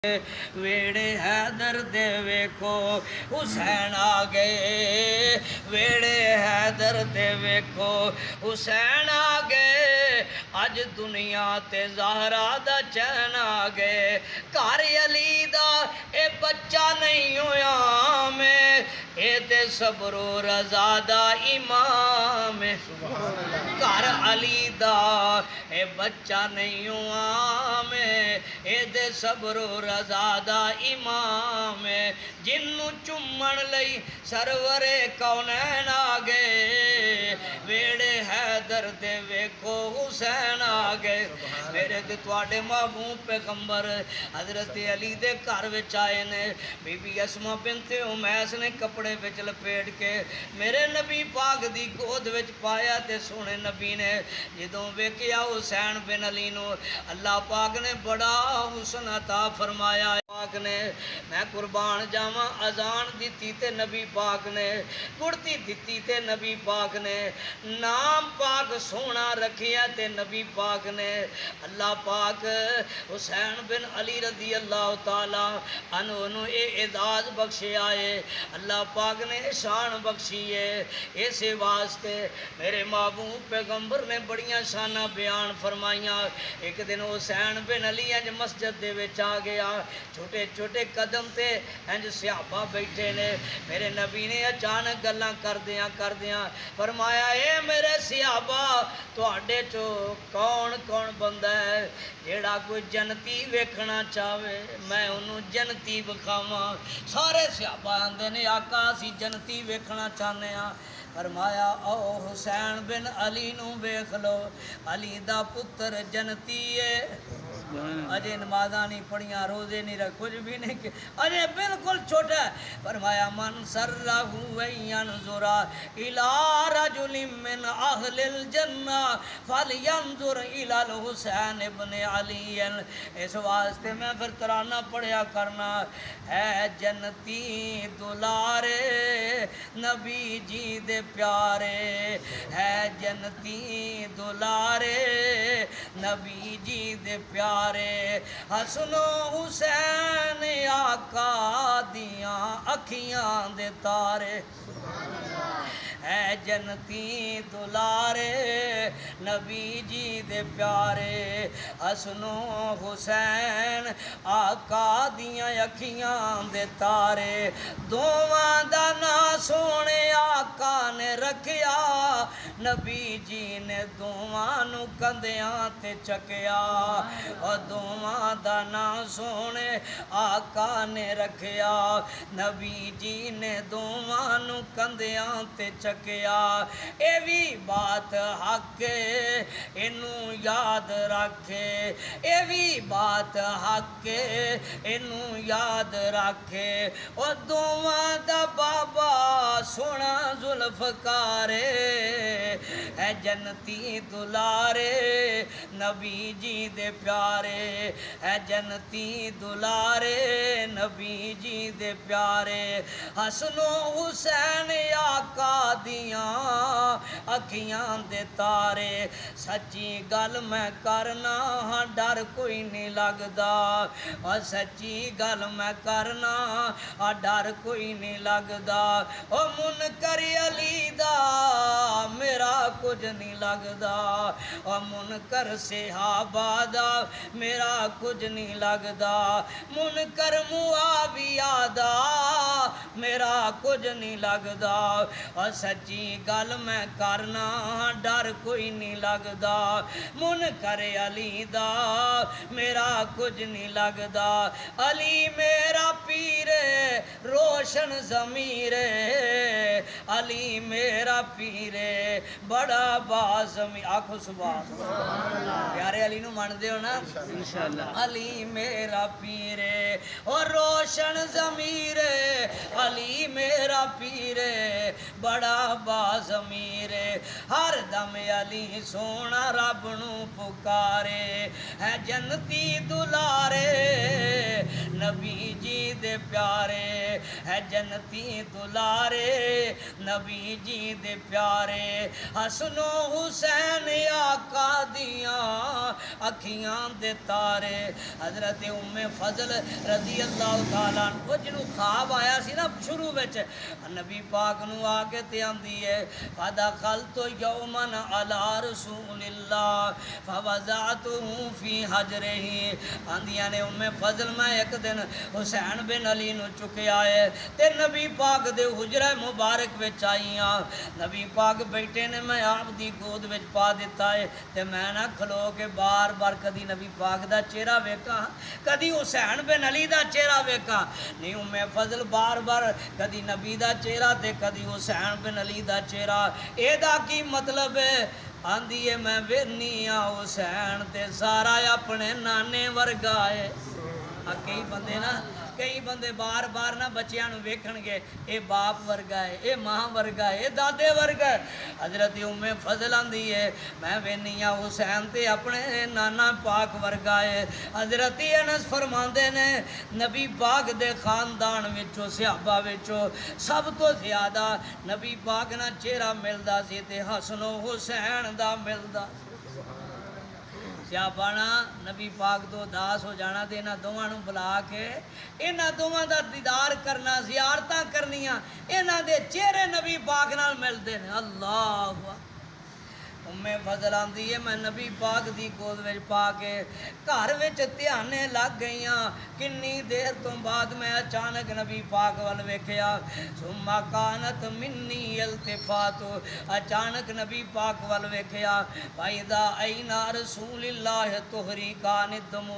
ویڑے حیدر دے ویکھو حسین آ گئے، ویڑے حیدر دے ویکھو حسین آ گئے، اج دنیا تے زہرا دا چین آ گئے، گھر علی دا اے بچہ نہیں ہویا میں، اے تے صبر و رضا دا امام، گھر علی دا اے بچہ نہیں ہوا میں، اے تے صبر و رضا دا امام، جنوں چمن لئی سرور کونین آ گئے، ویڑے حیدر دے ویکھو حسین آ گئے۔ میرے تے تواڈے محبوب پیغمبر حضرت علی دے گھر وچ آئے نے، بی بی اسما بنت امیس نے کپڑے وچ لپیٹ کے میرے نبی پاک دی گود وچ پایا، تے سونے نبی نے جدوں ویکھیا حسین بن علی نو، اللہ پاک نے بڑا حسن عطا فرمایا، پاک نے میں قربان جاواں اذان دتی تے نبی پاک نے گڑتی دتی تے نبی پاک نے نام پاک سونا رکھیا تے نبی پاک نے اللہ پاک حسین بن علی رضی اللہ تعالی عنہ نو اے اعزاز بخشے آئے، اللہ پاک نے شان بخشی ہے، اسی واسطے میرے محبوب پیغمبر نے بڑیاں شاناں بیان فرمائیاں۔ ایک دن حسین بن علی انج مسجد دے وچ آ گیا، چھوٹے چھوٹے قدم تے انج صحابہ بیٹھے نے، میرے نبی نے اچانک گلاں کردیاں فرمایا، اے میرے صحابہ تواڈے چو کون کون بندہ ہے جیڑا کوئی جنتی ویکھنا چاہے میں انہوں جنتی بکھاواں؟ سارے صحابہ آندے نے آقا اسی جنتی ویکھنا چاہنے ہاں۔ فرمایا او حسین بن علی نو ویکھ لو، علی دا پتر جنتی ہے، اجے نمازاں نہیں پڑھیاں، روزے نہیں رکھ، کچھ بھی نہیں کہ اجے بالکل چھوٹا ہے۔ فرمایا من سرہ ینظر الی رجل من اہل الجنہ فلینظر الی الحسین ابن علی، اس واسطے میں پھر ترانہ پڑھیا کرنا ہے جنتی دلارے نبی جی دے پیارے، ہے جنتی دلارے نبی جی دے پیارے، حسن و حسین آقا دیاں اکھیاں دے تارے، ہے جنتی دلارے نبی جی دے پیارے، حسن و حسین آقا دیاں اکھیاں دے تارے، دوواں دا ناں سونے آقا نے رکھیا، نبی جی نے دوواں نو کندیاں تے چکیا، اور دوواں دا ناں سونے آقا نے رکھیا، نبی جی نے دوواں نو کندیاں تے چکیا، اے بھی بات حق انوں یاد رکھے، اے بھی بات حق انوں یاد رکھے، اور دوواں دا بابا سونا ذوالفقارے، ہے جنتی دلارے نبی جی دے پیارے، ہے جنتی دلارے نبی جی دے پیارے، حسن و حسین آقا دیاں اکھیاں دے تارے، سچی گل میں کرنا ہاں ڈر کوئی نہیں لگدا، اور سچی گل میں کرنا ہاں ڈر کوئی نہیں لگدا، او منکر علی دا میرا کچھ نہیں لگدا، او منکر صحابہ دا میرا کچھ نہیں لگدا، منکر معاویہ دا میرا کچھ نہیں لگدا، اور سچی گل میں کرنا ڈر کوئی نہیں لگدا، منکر علی دا میرا کچھ نہیں لگدا، علی میرا پیر روشن ضمیر، علی میرا پیر بڑا باضمیر، آکھو سبحان اللہ، پیارے علی نو مان دیو نا انشاءاللہ، علی میرا پیر اور روشن ضمیر، علی میرا پیر بڑا باضمیر، ہر دم علی سونا رب نو پکارے، ہے جنتی دلارے نبی جی دے پیارے ہے جنتی دلارے نبی جی دے پیارے حسن و حسین آقا دیاں اکھیاں دے تارے حضرت ام فضل رضی اللہ تعالیٰ وہ جنہوں خواب آیا سی نا شروع وچ نبی پاک نو آگے تے آندی ہے فدخلت یوما علی رسول اللہ فوضعته فی حجرہ آندیاں نے ام فضل میں ایک دن حسین بن علی نو چکیا ہے تے نبی پاک دے حجرہ مبارک وچ آئیاں نبی پاک بیٹے نے میں آپ دی گود وچ پا دیتا ہے تے میں نہ کھلو کے بار بار کدی نبی پاک دا چہرہ ویکھا کدی حسین بن علی دا چہرہ ویکھا نہیں ام فضل بار بار کدی نبی دا چہرہ تے کدی حسین بن علی دا چہرہ اے دا کی مطلب ہے آندھی ہے میں وینی حسین تے سارا اپنے نانے ورگا ہے کئی بندے بار بار نہ بچیاں نو ویکھن گے اے باپ ورگا ہے اے ماں ورگا ہے اے دادے ورگا ہے حضرت ام فضل آندھی ہے میں وینی حسین تے اپنے نانا پاک ورگا ہے حضرت انس فرماندے نے نبی پاک دے خاندان وچوں صحابہ وچوں سب تو زیادہ نبی پاک نہ چہرہ ملدا سی تے حسن و حسین دا ملدا سیابانا نبی پاک تو داس ہو جانا تے انہاں دوواں نوں بلا کے انہاں دوواں دا دیدار کرنا زیارتاں کرنیاں انہاں دے چہرے نبی پاک نال ملدے نے اللہ ام فضل آندی ہے میں نبی پاک دی گود وچ پا کے گھر وچ دھیانے لگ گئیاں کنی دیر تو بعد میں اچانک نبی پاک ول ویکھیا ثم کانت منی التفات اچانک نبی پاک ول ویکھیا فاذا اینا رسول اللہ طہری کان الدم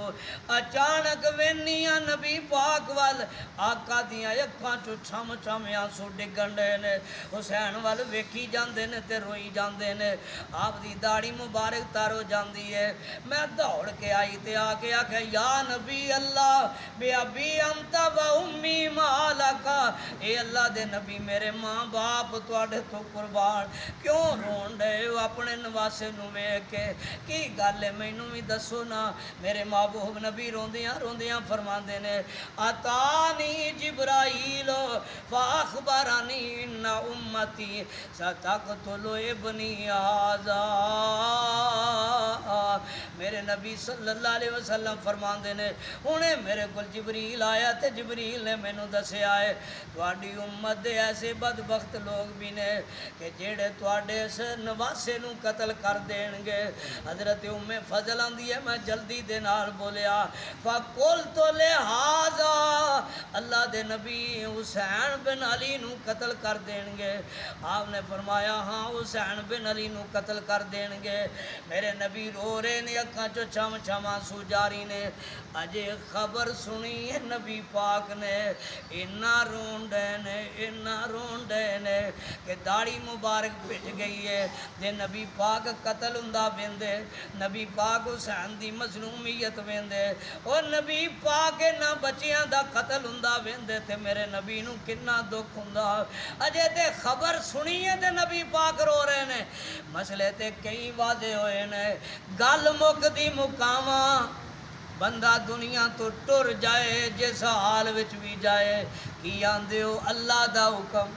اچانک وینیاں نبی پاک ول آقا دیاں اکھاں چوں چھم چھم آنسو ڈگن ڈے نے حسین ول ویکھی جاندے نے تے روئی جاندے نے آپ دی داڑھی مبارک تارو جاندی ہے میں دوڑ کے آئی تے آ کے آکھے یا نبی اللہ بے ابی انت و امی مالکا اے اللہ دے نبی میرے ماں باپ تواڈے تو قربان کیوں رون ڈے ہو اپنے نواسے نو ویکھ کے کی گل ہے مینوں وی دسو نا میرے محبوب نبی روندیاں فرماندے نے اتانی جبرائیل فاخبرانی ان امتی ستقتل ابنی آزا میرے نبی صلی اللہ علیہ وسلم فرماندے نے انہیں میرے کل جبریل آیا تے جبریل نے مینوں دسیا ہے تواڈی امت دے ایسے بدبخت لوگ بھی نے کہ جیڑے تواڈے اس نواسے نو قتل کر دین گے حضرت ام فضل آندی ہے میں جلدی دے نال بولیا فقلت لہذا اللہ دے نبی حسین بن علی نو قتل کر دین گے آپ نے فرمایا ہاں حسین بن علی نو قتل کر دین گے میرے نبی رو رہے نے اکھاں چو چھم چھم آنسو جاری نے اجے خبر سنی ہے نبی پاک نے اینا رون ڈے نے کہ داڑھی مبارک بھج گئی ہے جے نبی پاک قتل ہوندا ویندے نبی پاک حسین دی مظلومیت ویندے اور نبی پاک نہ بچیاں دا قتل ہوندا ویندے تے میرے نبی نو کنا دکھ ہوندا اجے تے خبر سنی ہے تے نبی پاک رو رہے نے مسئلے تے کئی واضح ہوئے نے گل مک دی مکاواں بندہ دنیا تو ٹر جائے جس حال وچ بھی جائے کی آندے ہو اللہ دا حکم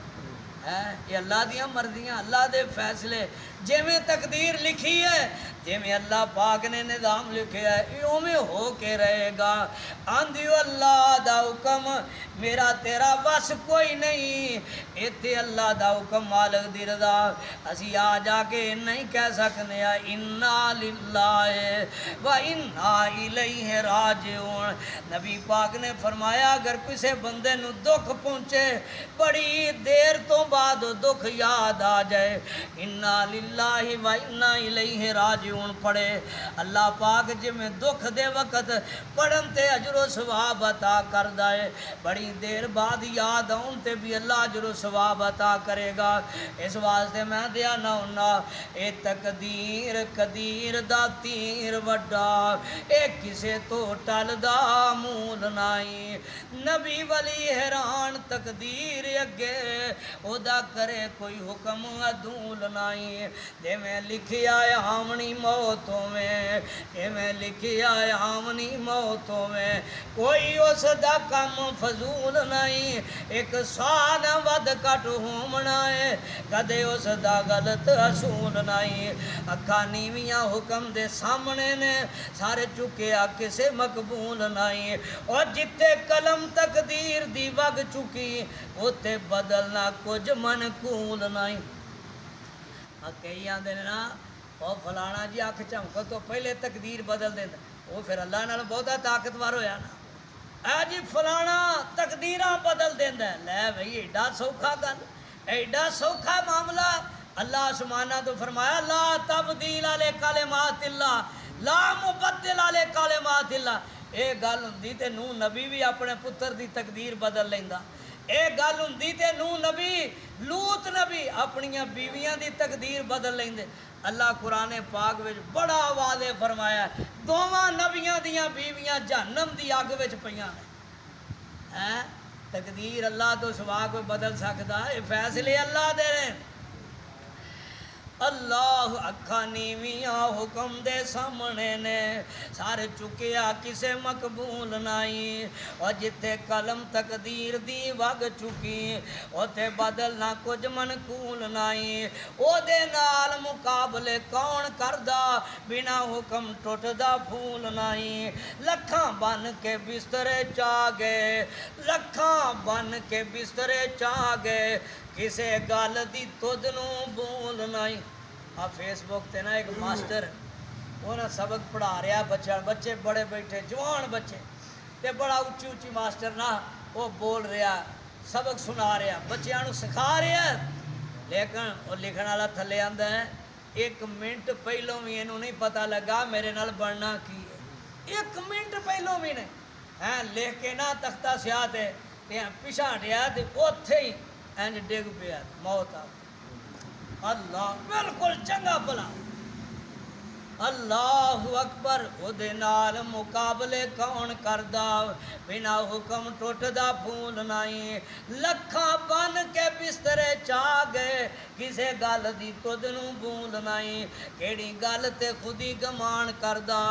ہے یہ اللہ دیاں مرضیاں اللہ دے فیصلے جے میں تقدیر لکھی ہے جے میں اللہ پاک نے نظام لکھیا ہے یوں میں ہو کے رہے گا آندیو اللہ دا حکم میرا تیرا بس کوئی نہیں ایتھے اللہ دا حکم مالک دی رضا اسی آ جا کے نہیں کہہ سکنے انا للہ و انا الیہ راجعون نبی پاک نے فرمایا اگر کسی بندے نو دکھ پہنچے بڑی دیر تو بعد دکھ یاد آ جائے انا للہ و انا الیہ راجعون پڑھے اللہ پاک جی میں دکھ دے وقت پڑھن تے اجر و ثواب عطا کر دائے بڑی دیر بعد یاد آن تے بھی اللہ جرو ثواب عطا کرے گا اس واسطے میں دیا نہ ہونا اے تقدیر قدیر دا تیر وڈا اے کسے تو ٹل دا مول نائی نبی ولی حیران تقدیر اگے او دا کرے کوئی حکم عدول نائی دے میں لکھیا ہے آمنی موتوں میں دے میں لکھیا ہے آمنی موتوں میں کوئی اس دا کم فضول نہیں ایک سال ود کٹ ہومنا ہے کدے اس دا غلط اصول نہیں اکھا نیویاں حکم دے سامنے نے سارے چکیا کسے مقبول نہیں اور جتے قلم تقدیر دی وگ چکی ہوتے بدلنا کچھ منقول نہیں کئی آندے نا وہ فلانا جی آنکھ چمکو تو پہلے تقدیر بدل دینا وہ پھر اللہ نال بہتا طاقتور ہویا نا اے جی فلانا تقدیراں بدل دینا لے بھئی ایڈا سوکھا گل ایڈا سوکھا معاملہ اللہ سبحانہ تو فرمایا لا تبدیل علی کلمات اللہ لا مبدل علی کلمات اللہ اے گل ہوندی تے نوح نبی بھی اپنے پتر دی تقدیر بدل لیندا اے گل ہوندی تے نوح نبی لوط نبی اپنیاں بیویاں دی تقدیر بدل لیندے اللہ قرآن پاک وچ بڑا واضح فرمایا دوواں نبیاں دیاں بیویاں جہنم دی اگ وچ پیاں ہیں تقدیر اللہ تو سوا کوئی بدل سکدا اے فیصلے اللہ دے رہے اللہ اکھا نیویاں حکم دے سامنے نے سارے چکیا کسے مقبول نہیں اور جتے قلم تقدیر دی وگ چکی اوتے بدلنا کچھ منقول نہیں او دے نال مقابلے کون کردا بنا حکم ٹوٹدا پھول نہیں لکھاں بن کے بسترے چا گئے لکھاں بن کے بسترے چا گئے کسے گل دی تد نو بول نہیں فیس بک تے نا ایک ماسٹر وہ نا سبق پڑھا رہا بچے بڑے بیٹھے جوان بچے تے بڑا اچھی اچھی ماسٹر نا وہ بول رہا سبق سنا رہا بچیاں نو سکھا رہا لیکن وہ لکھن والا تھلے آندا ہے 1 منٹ پہلوں بھی انہوں نہیں پتہ لگا میرے نال بننا کی ہے 1 منٹ پہلوں بھی نہیں لکھ کے نا تختہ سیاہ تے پیچھا ہٹیا تے اوتھے ہی انج ڈگ پیا موت آ اللہ بالکل چنگا بلا اللہ اکبر او دے نال مقابلے کون کردا بنا حکم ٹوٹدا پھول نہیں لکھاں بن کے بسترے چا گئے کسے گل دی تد نو بول نہیں کیڑی گل تے خودی گمان کردا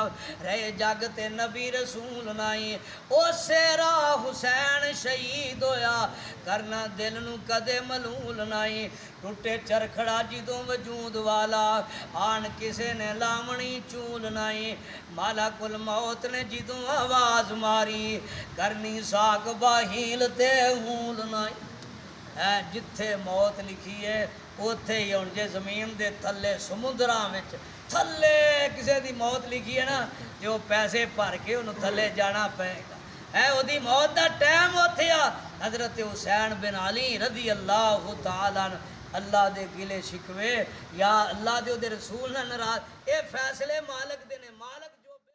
رہے جگ تے نبی رسول نہیں او سیرا حسین شہید ہویا کرنا دل نو کدے ملول نہیں ٹوٹے چرکھڑا جدوں وجود والا آن کسے نے لامنی چول نہیں مالک الموت نے جدوں آواز ماری کرنی ساک باہیل تے ہول نہیں جتھے موت لکھی ہے اوتھے ہی ہن جے زمین دے تھلے سمندراں وچ تھلے کسے دی موت لکھی ہے نا جو پیسے بھر کے انہوں تھلے جانا پائے گا او دی موت دا ٹائم اوتھے آ حضرت حسین بن علی رضی اللہ تعالیٰ اللہ دے گلے شکوے یا اللہ دے رسول نہ ناراض اے فیصلے مالک دے نے مالک